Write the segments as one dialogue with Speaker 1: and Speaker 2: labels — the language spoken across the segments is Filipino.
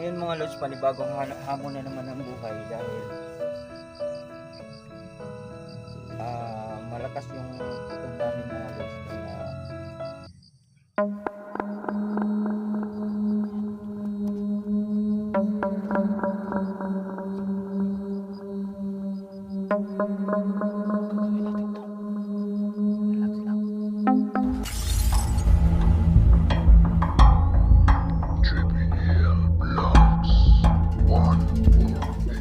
Speaker 1: Ngayon mga lods, panibagong hamon na naman ang buhay dahil malakas yung kutob namin mga lods na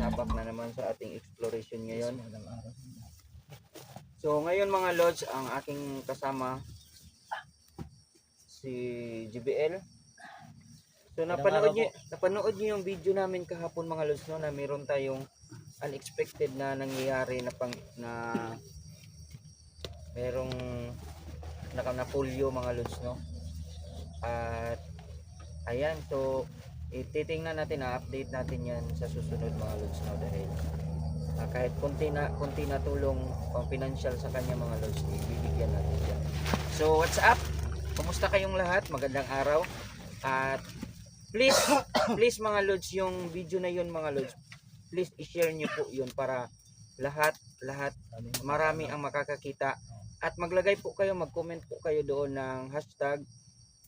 Speaker 1: sabak na naman sa ating exploration ngayon. So ngayon mga lods, ang aking kasama si JBL. So napanood niyo yung video namin kahapon mga lods, no, na meron tayong unexpected na nangyayari na merong napulyo mga lods, no. At ayan, so ititingnan natin, update natin yan sa susunod mga lods, no, dahil kahit konti na tulong pang financial sa kanya mga lods, ibibigyan natin yan. So what's up? Kumusta kayong lahat? Magandang araw. At please mga lods, yung video na yun mga lods, please i-share nyo po yun para lahat marami ang makakakita. At maglagay po kayo, mag-comment po kayo doon ng hashtag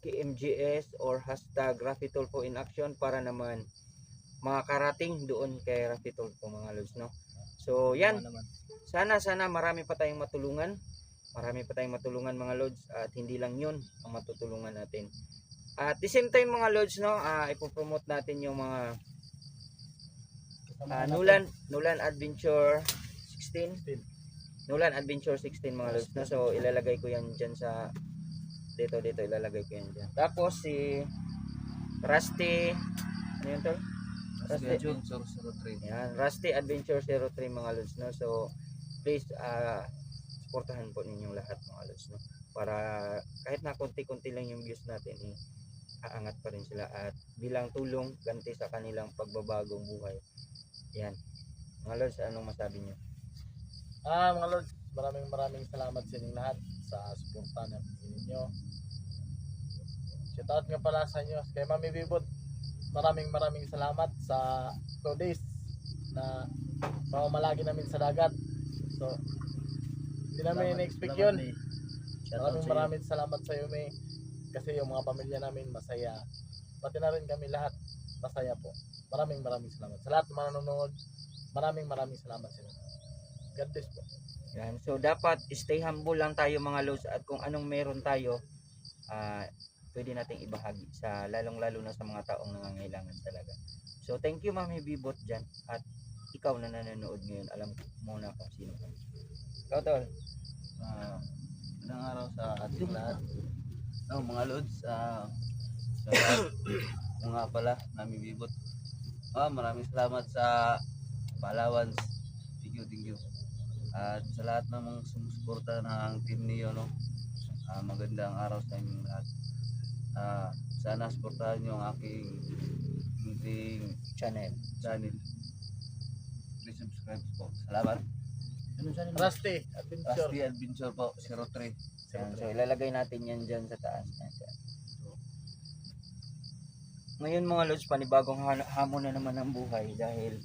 Speaker 1: KMGS or hashtag Rafitulfo in action para naman makakarating doon kay Rafitulfo mga lods, no. So yan, sana marami pa tayong matulungan. Marami pa tayong matulungan mga lods, at hindi lang yun ang matutulungan natin. At the same time mga lods, no, ipopromote natin yung mga Nulan Adventure 16 Nulan Adventure 16 mga lods, no. So ilalagay ko yan dyan sa dito ilalagay ko yan dyan. Tapos si Rusty, ano yun tol? Rusty Adventure 03. Yan, Rusty Adventure 03 mga lods, no. So please suportahan po ninyong lahat mga lods, no, para kahit na konti-konti lang yung views natin, aangat pa rin sila at bilang tulong ganti sa kanilang pagbabagong buhay. Yan mga lods, anong masabi niyo?
Speaker 2: Mga Lord, maraming salamat sa inyong lahat sa suporta na ninyo. Shout out nga pala sa inyo kay Mami Bibot. Maraming salamat sa 2 days na pamamalagi namin sa dagat. So hindi namin in-expect yun. Maraming salamat sa iyo, May. Kasi yung mga pamilya namin masaya. Pati na rin kami lahat masaya po. Maraming salamat. Sa lahat ng mga nanonood, maraming salamat sa inyo. God bless po.
Speaker 1: Yan. So dapat stay humble lang tayo mga lods, at kung anong meron tayo, pwede nating ibahagi sa lalong-lalo na sa mga taong nangangailangan talaga. So thank you Mami Bibot dyan, at ikaw na nanonood ngayon, alam mo na kung sino ka. Ikaw tol.
Speaker 3: Magandang araw sa ating lahat. Mga lods, mga pala, Mami Bibot. Maraming salamat sa Palawan. Thank you. At sa lahat ng mga sumusuporta ng team niyo, no. Magandang araw sa inyong lahat. Sana suportahan niyo ang aking channel. Please subscribe po. Salamat.
Speaker 2: Rusty
Speaker 3: Adventure po, 03.
Speaker 1: Yan. So ilalagay natin yan dyan sa taas. Ngayon mga lods, panibagong hamon na naman ang buhay dahil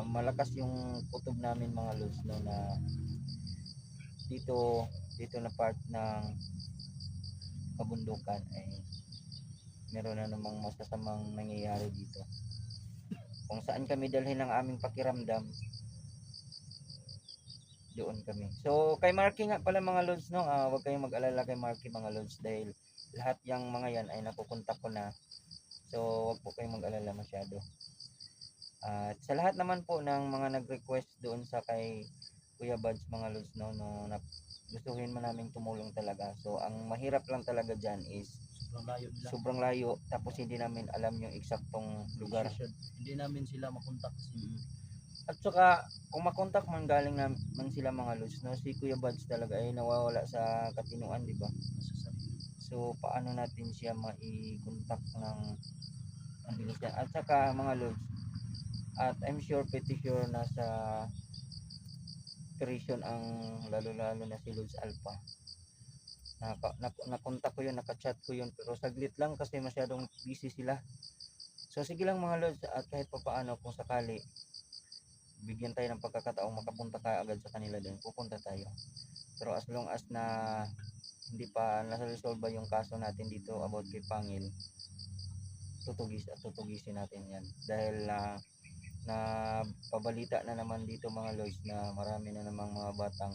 Speaker 1: malakas yung kutob namin mga lods, no, na dito na part ng kabundukan ay meron na namang masasamang nangyayari dito. Kung saan kami dalhin ang aming pakiramdam, doon kami. So kay Marky nga pala mga lods, no, huwag kayong mag-alala kay Marky mga lods, dahil lahat yung mga yan ay napupunta ko na. So huwag po kayong mag-alala masyado. At sa lahat naman po ng mga nag-request doon sa kay Kuya Buds mga lods, no, na gustuhin mo naming tumulong talaga. So ang mahirap lang talaga dyan is sobrang layo, tapos hindi namin alam yung eksaktong lugar.
Speaker 3: Hindi namin sila makontak.
Speaker 1: At saka kung makontak man, galing naman sila mga lods, no, si Kuya Buds talaga ay nawawala sa katinuan, di ba? So paano natin siya mai-contact ng bilis yan? At saka mga lods, at I'm sure, pretty sure na sa operation ang lalo na si Lods Alpha. Nakontak ko yun, nakachat ko yun, pero saglit lang kasi masyadong busy sila. So sige lang mga lods, at kahit pa paano kung sakali bigyan tayo ng pagkakataong makapunta ka agad sa kanila din, pupunta tayo. Pero as long as na hindi pa nasa-resolve yung kaso natin dito about kay Pangil, tutugisin natin yan. Dahil na pabalita na naman dito mga lods na marami na namang mga batang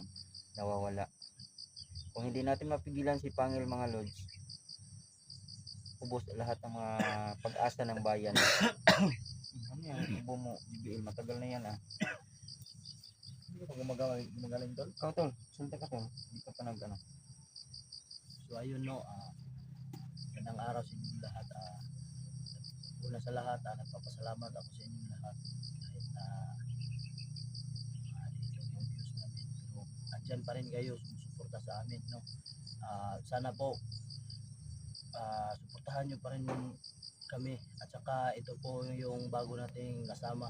Speaker 1: nawawala. Kung hindi natin mapigilan si Pangil mga lods, ubos lahat ng mga pag-asa ng bayan. Ano yan, ubo mo, BBL, matagal na yan
Speaker 2: Hindi ko gumagaling tol.
Speaker 1: Ikaw tol, sulta ka tol, hindi ka pa nag-ano.
Speaker 2: So ayun no, magandang araw sa inyong lahat. Una sa lahat, nagpapasalamat ako sa inyong lahat kahit na dito yung views namin, pero andyan pa rin kayo sumusuporta sa amin, no. Sana po suportahan nyo pa rin kami, at saka ito po yung bago nating kasama,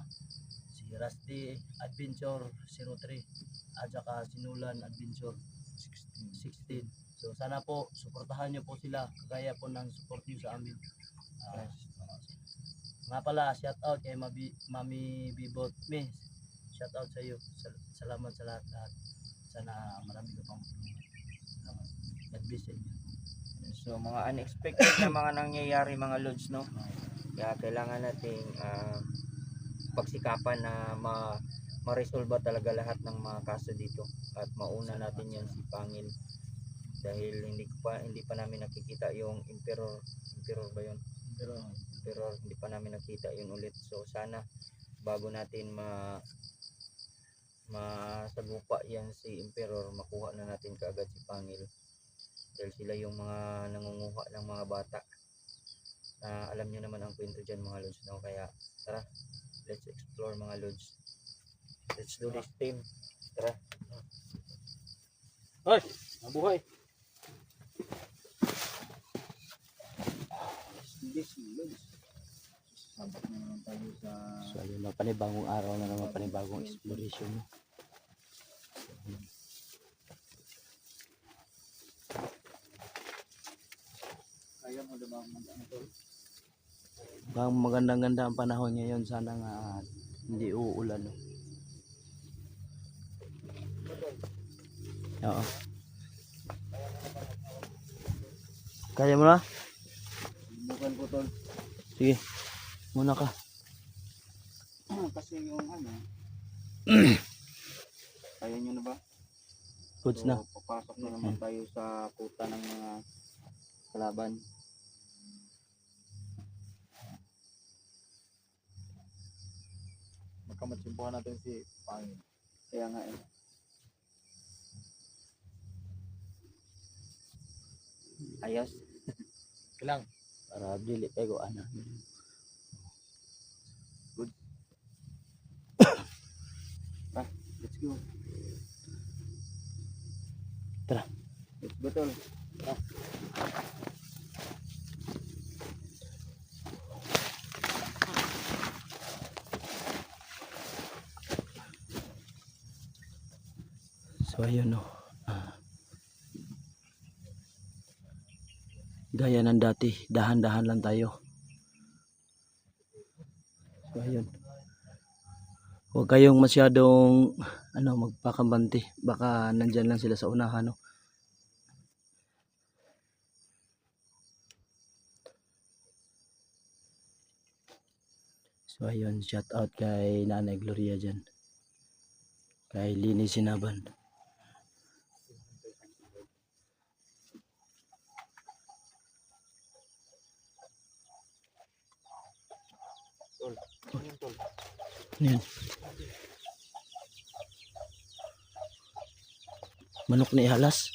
Speaker 2: si Rusty Adventure 03 at saka Sinulan Adventure 16. So sana po suportahan nyo po sila kagaya po ng support nyo sa amin. Nga pala, shout out kay Mami Bibot Miss. Shout out sa iyo. Salamat sa lahat. Sana marami ka pang tulungan. God bless sa inyo.
Speaker 1: So mga unexpected na mga nangyayari mga lods, no. Kaya kailangan nating pagsikapan na ma-resolve talaga lahat ng mga kaso dito at mauna natin yan si Pangil, dahil hindi pa namin nakikita yung emperor ba yun, emperor hindi pa namin nakita yun ulit. So sana bago natin masagupa yan si emperor, makuha na natin kaagad si Pangil, dahil sila yung mga nangunguha ng mga bata na alam nyo naman ang kwento dyan mga lods, no. Kaya tara, let's explore mga lods, let's do this team, tara.
Speaker 2: Hoy, mabuhay.
Speaker 1: This lods, sabak na naman tayo sa
Speaker 2: So ayun na, panibagong araw na naman, panibagong exploration.
Speaker 1: kaya mo diba ang tol.
Speaker 2: Bang magandang-ganda ang panahon ngayon, sana nga hindi uulan. No? Oo. Kaya mo na?
Speaker 1: Subukan ko tol.
Speaker 2: Sige. Muna ka.
Speaker 1: Kasi yung kaya nyo na ba?
Speaker 2: Goods
Speaker 1: So,
Speaker 2: na.
Speaker 1: papasok na naman tayo sa kuta ng mga kalaban.
Speaker 2: Magkamatsimpuhan natin si Pangil.
Speaker 1: Kaya nga ayos.
Speaker 2: Kailang. Para dili pego ana.
Speaker 1: Let's go.
Speaker 2: Tara.
Speaker 1: Let's go tol.
Speaker 2: So ayun no. Gaya ng dati, dahan-dahan lang tayo. So ayun. Huwag kayong masyadong magpakambante. Baka nandyan lang sila sa unahan, no. So ayun, shout out kay Nanay Gloria dyan. Kay Lini Sinaban. Yan. Manok na ihalas.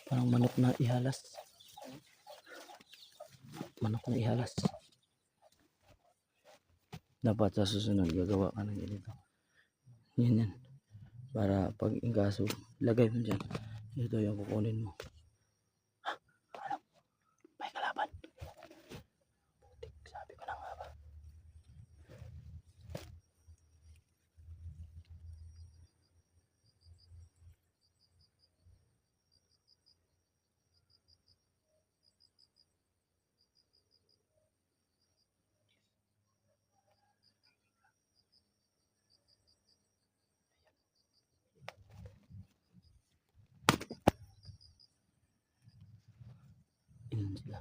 Speaker 2: Parang manok na ihalas. Manok na ihalas. Dapat sa susunod gagawa ka ng ganito. Yan. Para pag ingaso, lagay mo dyan. Ito yung kukunin mo. May kalaban. Sabi ko na nga ba.
Speaker 4: Ayun sila.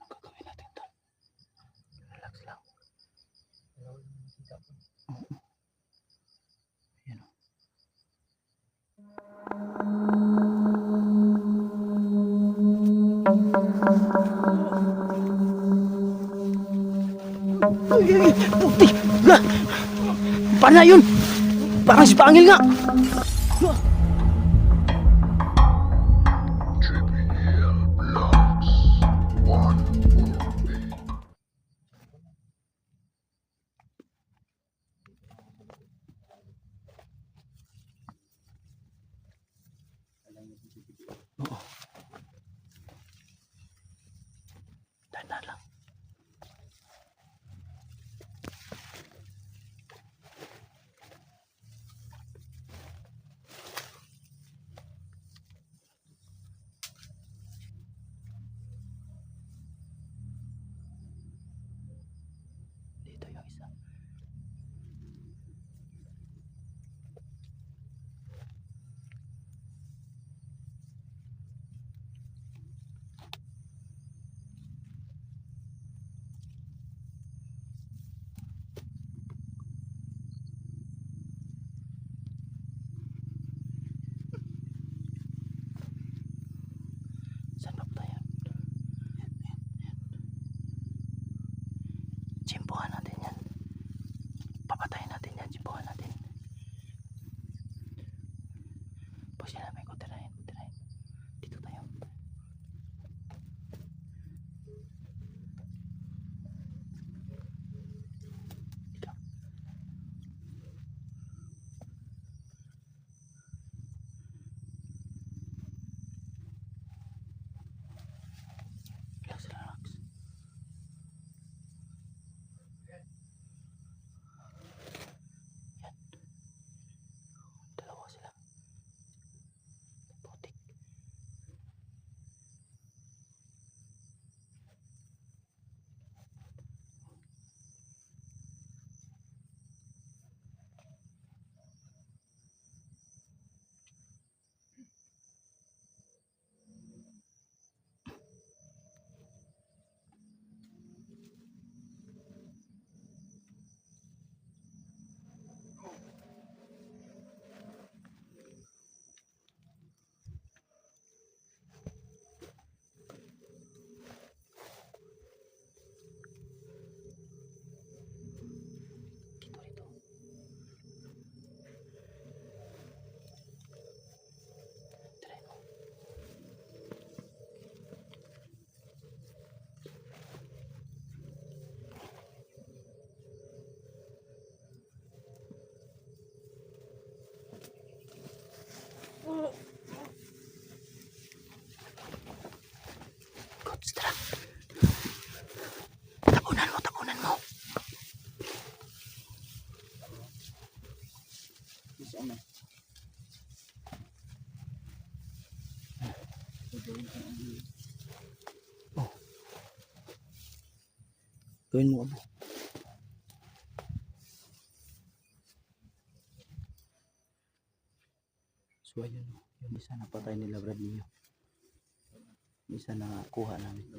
Speaker 4: Ang gagawin natin tol? Relax lang. Ayan o. Ay, ay, puti! La! Paano yun? Parang si Pangil nga! Oo. Dahan lang. Dito yung isa. Saan pa tayo? Jimbohan natin yan. Papatayin natin yan. Jimbohan natin. Pag sila may kutirahin. Dito tayo. Dito. Relax, relax. Yan. Dalawa sila. Putik. Dito, dito. Try mo. Coach, tara. Tapunan mo.
Speaker 3: Saan na?
Speaker 4: Gawin mo ano. So ayun, yung isa napatay nila Brad niyo. Yung isa na kuha namin.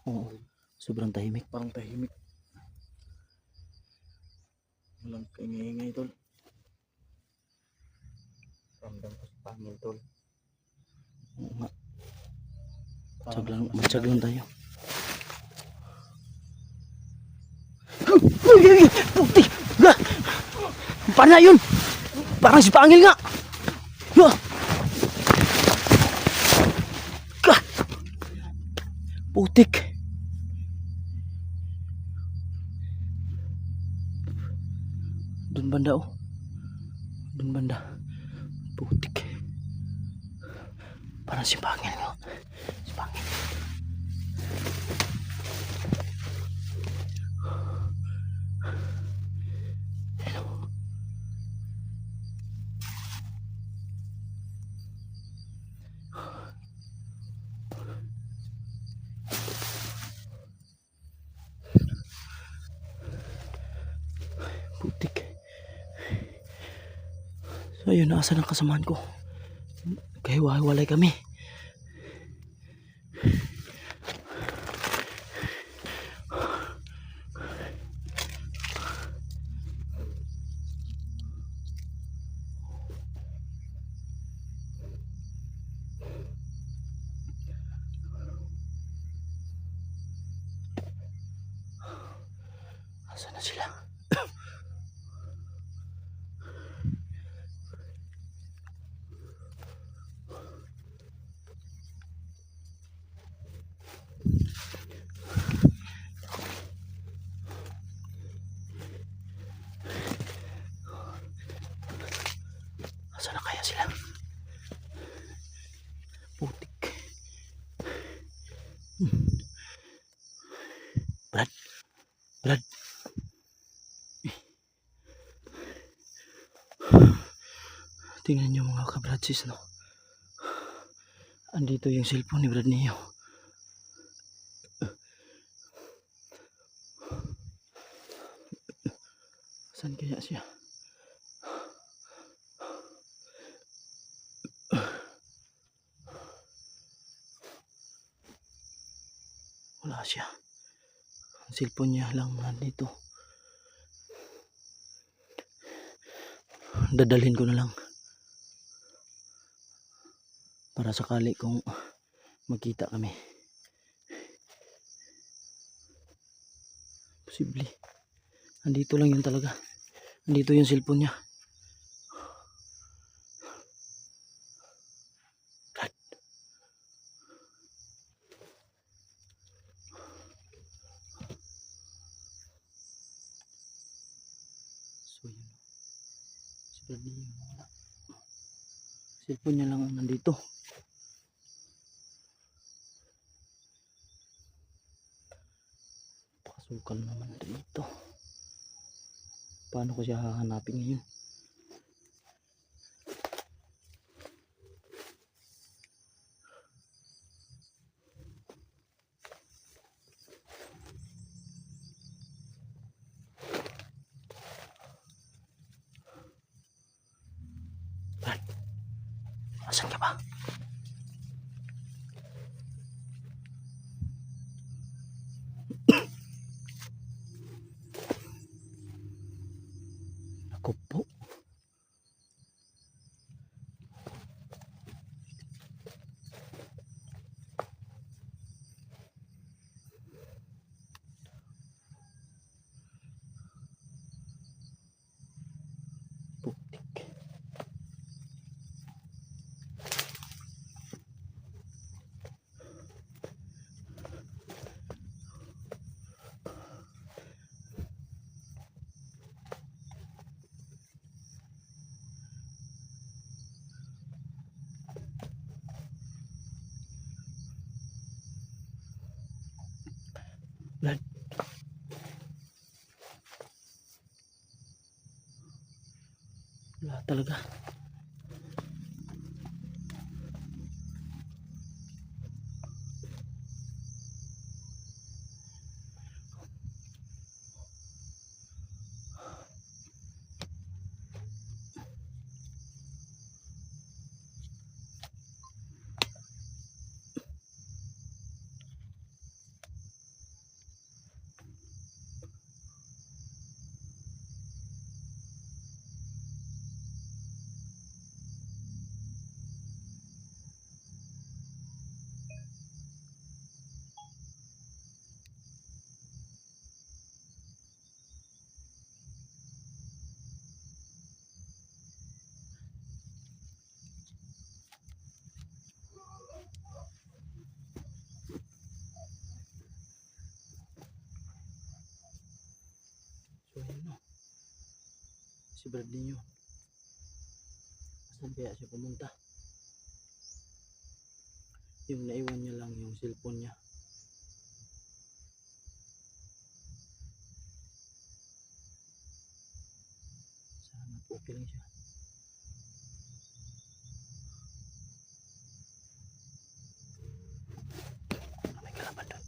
Speaker 4: Oo, sobrang tahimik.
Speaker 2: Parang tahimik. Walang kaingay-ingay tol.
Speaker 1: Ramdam ko si Pangil tol.
Speaker 4: Oo nga,
Speaker 2: Parang
Speaker 4: matsyag lang tayo. Pana yun! Parang si Pangil nga! Yo! Ka! Putik! Doon banda oh. Doon banda. Putik. Parang si Pangil nga. Si Pangil. Hello. Putik. So ayun, naasan ang kasamahan ko. Kaya walay kami. Asan na sila? Asan na kaya sila? Putik. Brad. Brad. Tingnan nyo mga kabradsis, no? Andito yung cellphone ni Brad Neo. Saan kaya siya? Wala siya. Ang cellphone niya lang nandito. Dadalhin ko na lang. Para sakali kung magkita kami. Posible. Andito lang yun talaga. Andito yung cellphone niya. God. So yun. Si Brad Neo wala. Cellphone niya lang ang nandito. Pakasukal naman dito. Paano ko siya hahanapin ngayon? Brad, asan ka ba? Ako po. Putik. Brad. Wala talaga. Si Brad ninyo. Saan kaya siya pumunta? Yung naiwan niya lang yung cellphone niya. Sana po okay lang siya. May kalaban doon.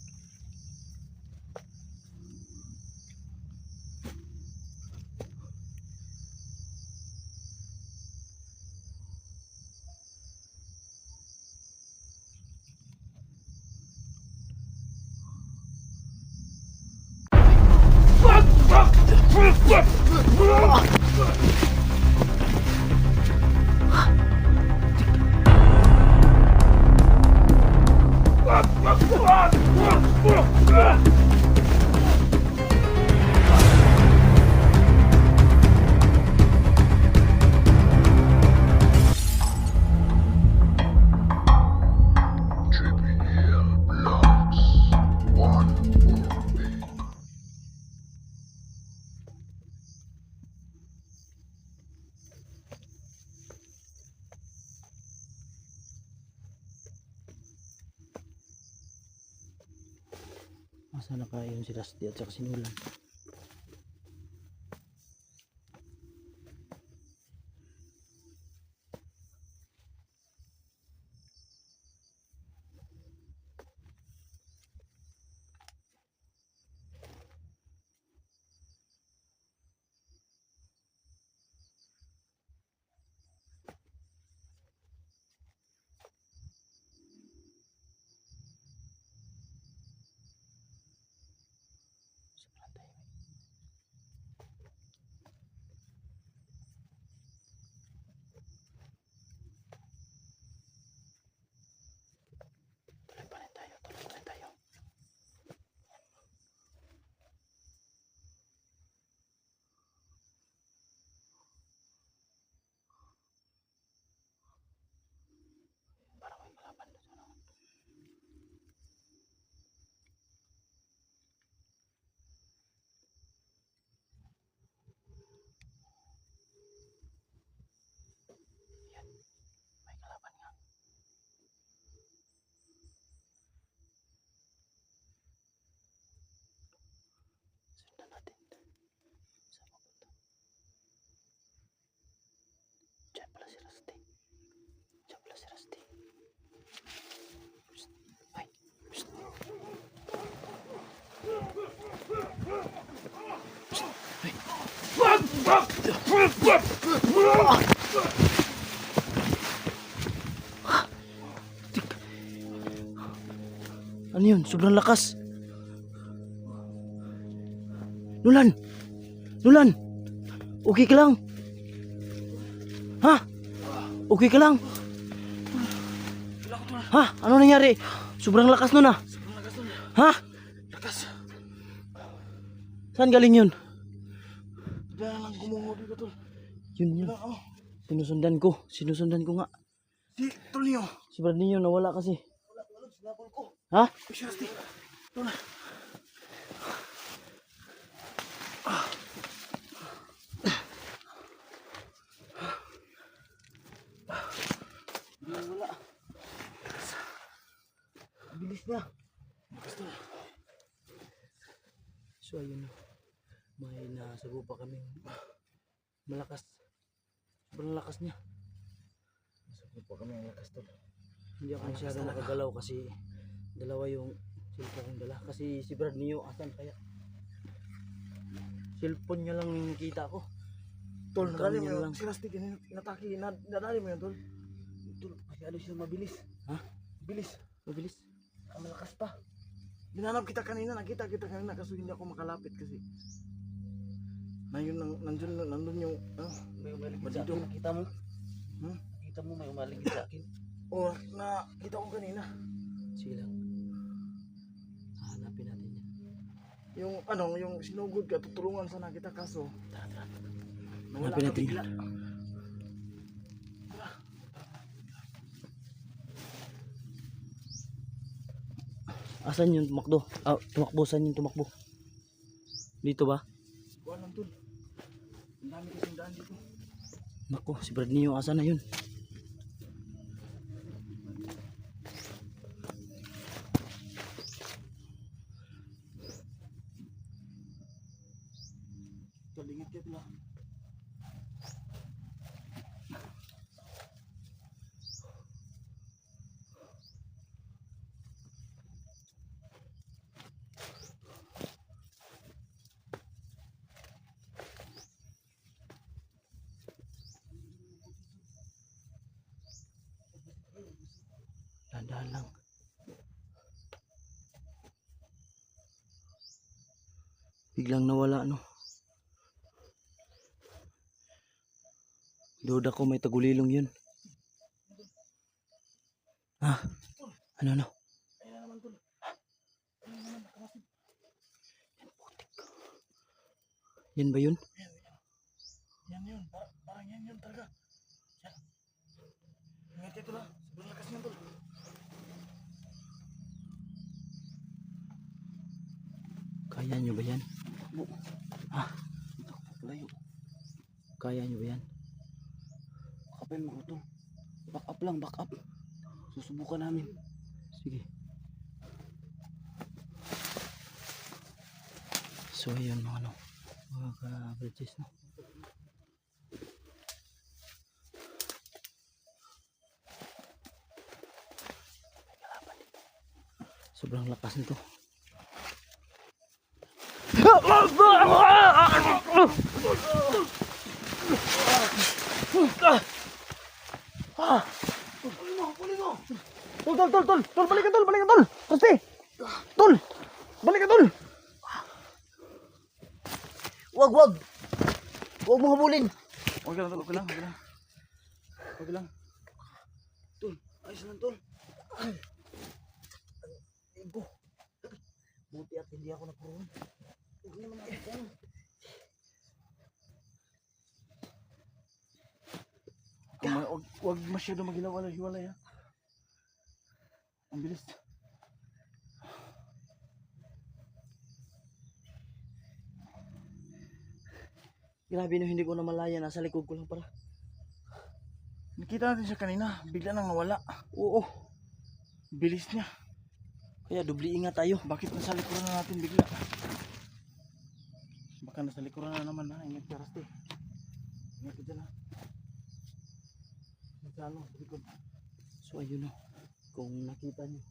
Speaker 4: Masa na kaya yun si Rusty at saka si Nolan? Tuloy pa rin tayo, tuloy pa rin tayo. Parang may kalaban doon sa naman. Yan, may kalaban nga. Sundan natin. Saan mapunta? Diyan pala si Rusty. Diyan pala si Rusty. Psst. Ay, psst. Psst. Ay. Ano yun? Sobrang lakas. Nolan! Nolan! Okay ka lang? Ha? Okay ka lang? Ha? Ano nangyari? Sobrang lakas nun ah. Ha?
Speaker 2: Lakas.
Speaker 4: Saan galing yun?
Speaker 2: Diyan lang gumungo dito tol.
Speaker 4: Yun yun.
Speaker 2: Oh,
Speaker 4: Sinusundan ko. Sinusundan ko nga.
Speaker 2: si tol niyo.
Speaker 4: Si Brad ninyo nawala kasi.
Speaker 2: Wala sinabol ko.
Speaker 4: Ha?
Speaker 2: Uy, si Rusty. Tol.
Speaker 4: Wala. Bilis na. So ayun na. May nasago pa kami. Malakas. Sobrang lakas niya.
Speaker 2: Sabi po kami ang lakas tol.
Speaker 4: Hindi ako masyado nakagalaw kasi dalawa yung cellphone kong dala. Kasi si Brad niyo asan kaya? Cellphone niya lang yung nakita ko.
Speaker 2: Tol,
Speaker 4: Ang
Speaker 2: nadali
Speaker 4: dami
Speaker 2: mo
Speaker 4: niya
Speaker 2: yun.
Speaker 4: lang.
Speaker 2: Si Rusty nataki. Nadali mo yun tol. Tol, masyado siya mabilis.
Speaker 4: Ha?
Speaker 2: Bilis.
Speaker 4: Mabilis.
Speaker 2: Ang malakas pa. Dinanap kita kanina, nakita kita kanina kaso hindi ako makalapit kasi nandun yung
Speaker 3: May umaligid sa
Speaker 2: Bandido.
Speaker 3: akin, nakita mo?
Speaker 2: Hmm?
Speaker 3: Nakita mo may umaligid sa akin?
Speaker 2: nakita ko kanina.
Speaker 4: Sige lang. Hahanapin natin yan.
Speaker 2: Yung sinugod ka, tutulungan sana kita kaso
Speaker 4: Tara, tara.
Speaker 2: nawala
Speaker 4: Hanapin
Speaker 2: ka
Speaker 4: natin
Speaker 2: bigla.
Speaker 4: yan. Asan yung tumakbo? Ah, tumakbo. Saan yung tumakbo? Dito ba?
Speaker 2: Kuha lang tol. Ang dami Marami kasing daan dito.
Speaker 4: Nako, si Brad Neo, asa na yun?
Speaker 2: Kalingit ka pala.
Speaker 4: Dahan lang. Biglang nawala, no? Duda ko may tagulilong yun. Ah, ano?
Speaker 2: Ayan naman tol. Ayan naman, nakamasid.
Speaker 4: Yan ba yun?
Speaker 2: Yan yun, parang yan yun talaga. Yan. Ingat kayo tol ha. Sobrang lakas niyan tol.
Speaker 4: Kaya nyo ba yan? Ah,
Speaker 2: Layo.
Speaker 4: kaya nyo ba yan?
Speaker 2: Kapal mo tol. Back up lang, back up. Susubukan namin.
Speaker 4: Sige. So ayun mga ano, mga ka-bridges, no? Sobrang lakas nito.
Speaker 2: Tol, balikan tol. Kasi. Tol, balikan tol.
Speaker 4: Wag! Huwag mo habulin!
Speaker 2: Okay lang tol, okay lang. Okay lang. Tol, ayos lang tol.
Speaker 4: Ibo! Buti at hindi ako napuruan. Huwag naman natin yan.
Speaker 2: Huwag masyado maghiwalay ha. Ang bilis.
Speaker 4: Grabe no, hindi ko na malaya. Nasa likod ko lang pala.
Speaker 2: Nakita natin siya kanina, bigla nang nawala.
Speaker 4: Oo.
Speaker 2: Bilis niya.
Speaker 4: Kaya dubli ingat tayo.
Speaker 2: Bakit nasa likuran na natin bigla? Baka nasa likuran na naman ha. Ingat ka Rusty. Ingat ka dyan ha. Nasa ano, sa likod.
Speaker 4: So ayun no. Kung nakita nyo.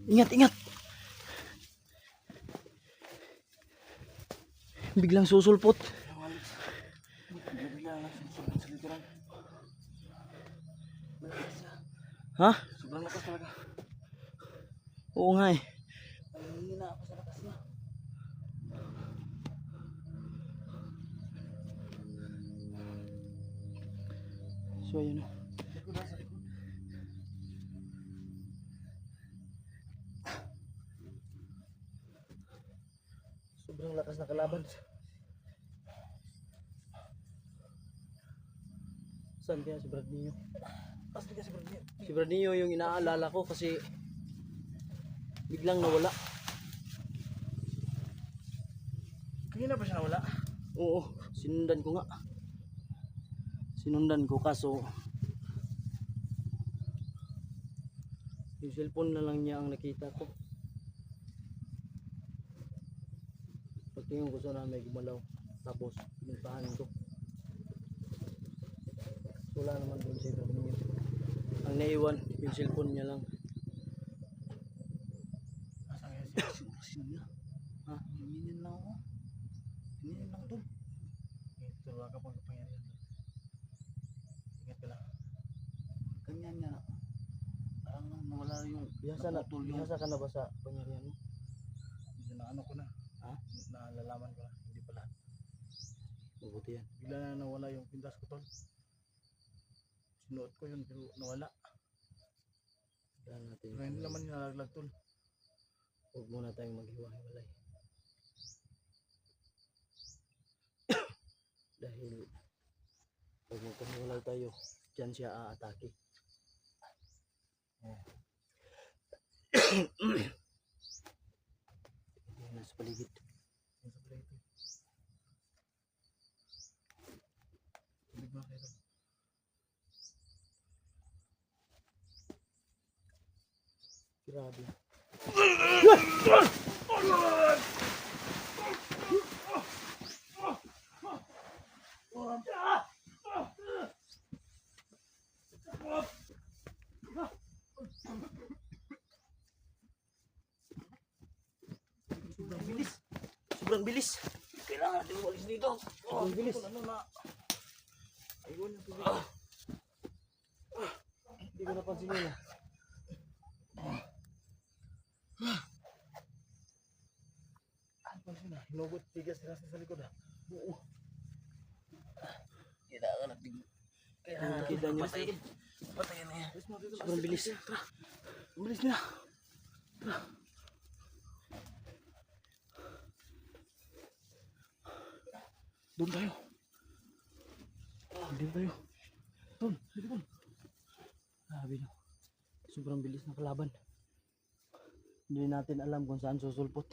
Speaker 4: Ingat! Biglang susulpot.
Speaker 2: Bigla na sa likuran.
Speaker 4: Ha?
Speaker 2: Sobrang lakas talaga.
Speaker 4: Oo nga eh.
Speaker 2: Nanghihina ako sa lakas niya.
Speaker 4: So ayun no.
Speaker 2: Likod ha, sa likod.
Speaker 4: Sobrang lakas na kalaban. Saan kaya si Brad Neo?
Speaker 2: Asti ka si Brad.
Speaker 4: Si Brad Neo yung inaalala ko kasi biglang nawala.
Speaker 2: Kanina ba siya nawala?
Speaker 4: Oo, sinundan ko kaso yung cellphone na lang niya ang nakita ko. Pagtingin ko sana may gumalaw, tapos pinuntahan ko. Wala naman doon sa Brad Neo. Ang naiwan yung cellphone niya lang.
Speaker 2: Asa kaya siya?
Speaker 4: Sino na? Ha?
Speaker 2: Hinginin lang ako. Hinginin lang tol. Ito wala ka pang kapangyarihan. Ingat ka lang.
Speaker 3: Ganyan nga. Parang nawala yung naputol yung
Speaker 4: Bihasa ka na ba sa pangyarihan mo?
Speaker 2: Medyo na ano ko na.
Speaker 4: Ha?
Speaker 2: Nalalaman ko na.
Speaker 4: Mabuti yan.
Speaker 2: Bigla na nawala yung pintas ko tol. Sinuot ko yun pero nawala.
Speaker 4: Kaya natin.
Speaker 2: Pero hindi naman nalaglag tol.
Speaker 4: Huwag muna tayong maghiwa-hiwalay. Dahil pag magkahiwalay tayo, dyan siya aatake. Hindi na sa paligid.
Speaker 2: Yung sa plate. Tubig ba kayo tol?
Speaker 4: Grabe. Sobrang bilis. Sobrang bilis. Kailangan natin umalis dito. Sobrang bilis.
Speaker 2: Ano na? Ayun yung tubig.
Speaker 4: Hindi ko napansin yun.
Speaker 2: Ano na? Hinugot tigas nila sa likod ah.
Speaker 4: Oo.
Speaker 3: Kailangan natin.
Speaker 4: Nakikita niyo.
Speaker 3: Patayin na yan.
Speaker 4: Sobrang bilis.
Speaker 2: Ang bilis nila. Doon tayo. Doon tayo. Tol, dito tol.
Speaker 4: Grabe no. Sobrang bilis ng kalaban. Hindi natin alam kung saan susulpot.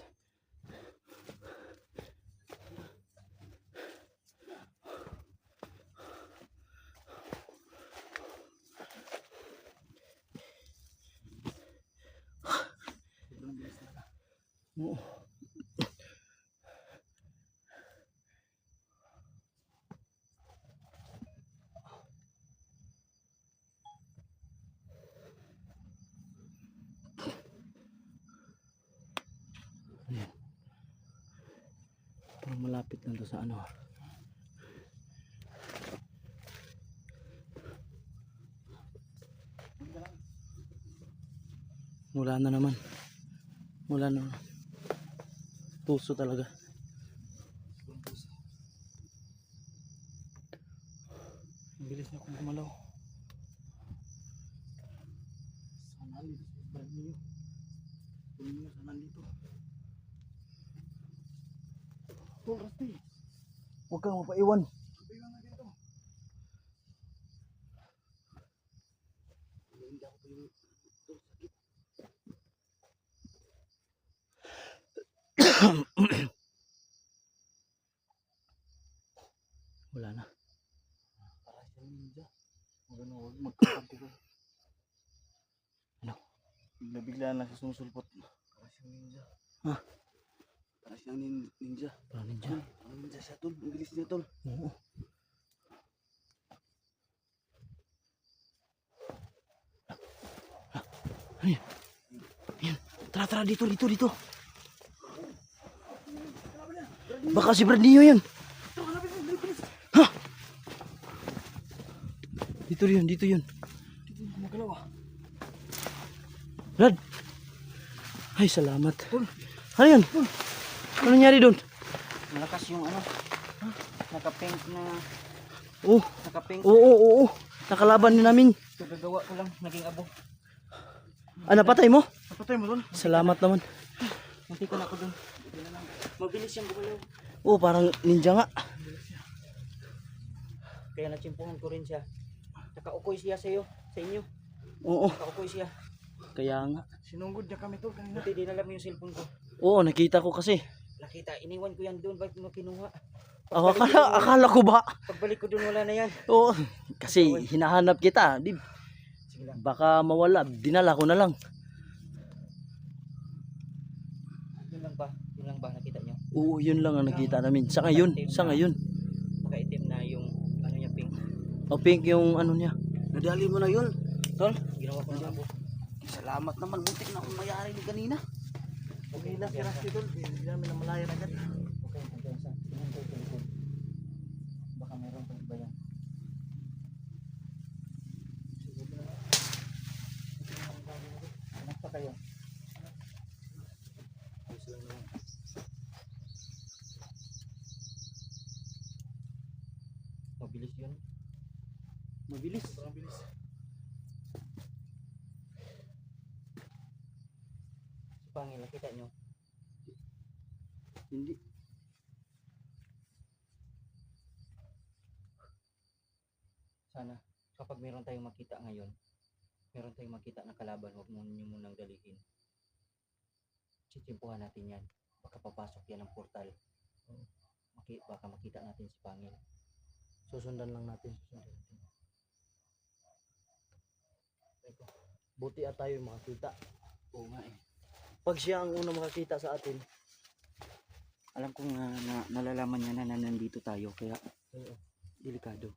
Speaker 2: Sobrang bilis nila.
Speaker 4: Oo. Ayan. Parang malapit na to sa ano. Mula na naman. Mula na. Puso talaga.
Speaker 2: Ang bilis niya kung gumalaw. Sana dito sa brand niyo. Kunin niyo sana dito. Tol, Rusty.
Speaker 4: Huwag kang mapaiwan.
Speaker 2: Sabihan na dito.
Speaker 4: Hindi ako pwede. Wala na.
Speaker 2: Para siyang ninja. Magano, huwag magkakampi ko.
Speaker 4: Ano?
Speaker 2: Bigla-bigla na siya sumusulpot. Para siyang ninja.
Speaker 4: Ha?
Speaker 2: Para siyang ninja.
Speaker 4: Parang ninja.
Speaker 2: Parang ninja siya tol. Ang bilis niya tol.
Speaker 4: Oo. Ay. Ayan. Tara, tara, dito, dito, dito. Baka si Brad Neo yan. Ha? Dito yun, dito yun.
Speaker 2: Magalaw ah.
Speaker 4: Brad. Ay, salamat. Ano yan? Ano nangyari doon?
Speaker 1: Malakas yung ano. Naka-pink na.
Speaker 4: Oh,
Speaker 1: Naka-pink.
Speaker 4: oo, oo, oo. Nakalaban din namin.
Speaker 1: Kagagawa ko lang. Naging abo.
Speaker 4: Ah, napatay mo?
Speaker 2: Napatay mo tol.
Speaker 4: Salamat naman.
Speaker 1: Munti ko na ako dun. Mabilis yung gumalaw.
Speaker 4: Oh, parang ninja nga.
Speaker 1: Kaya natsimpuhan ko rin siya. Nakaukoy siya sa iyo. Sa inyo.
Speaker 4: Oo,
Speaker 1: Nakaukoy siya.
Speaker 4: kaya nga.
Speaker 2: Sinunggod niya kami tol kanina.
Speaker 1: Buti dinala mo yung cellphone ko.
Speaker 4: Oo, nakita ko kasi.
Speaker 1: Nakita. Iniwan ko yan doon. Bakit mo kinuha?
Speaker 4: Ako, akala ko ba?
Speaker 1: Pagbalik ko doon wala na yan.
Speaker 4: Oo, kasi hinahanap kita. Di,
Speaker 1: Sige lang.
Speaker 4: baka mawala. Dinala ko na lang.
Speaker 1: Yun lang ba? Yun lang ba nakita nyo?
Speaker 4: Oo, yun lang ang nakita namin. Sa ngayon, sa ngayon.
Speaker 1: Nakaitim na yung ano niya pink.
Speaker 4: O pink yung ano niya.
Speaker 3: Nadali mo na yun.
Speaker 4: Tol,
Speaker 1: Ginawa ko ng abo.
Speaker 3: Salamat naman. Butik na akong mayari ni kanina.
Speaker 2: Okay lang si Rusty tol. Hindi namin namalayan agad.
Speaker 1: Okay, hanggang sa hanggang sa likod. Baka meron pang iba yan. Anak pa kayo. mabilis yun.
Speaker 4: Mabilis.
Speaker 2: Sobrang bilis.
Speaker 1: Si Pangil, nakita nyo?
Speaker 4: Hindi.
Speaker 1: Sana, kapag meron tayong makita ngayon, meron tayong makita na kalaban, huwag mo nyo munang dalihin. Tsitsimpuhan natin yan. Baka papasok yan ng portal. Baka makita natin si Pangil.
Speaker 4: Susundan lang natin.
Speaker 1: Susundan natin. Ito.
Speaker 4: Buti at tayo makakita.
Speaker 1: Oo nga eh.
Speaker 4: Pag siya ang unang makakita sa atin,
Speaker 1: Alam kong nalalaman niya na nandito tayo, kaya
Speaker 4: Oo.
Speaker 1: delikado.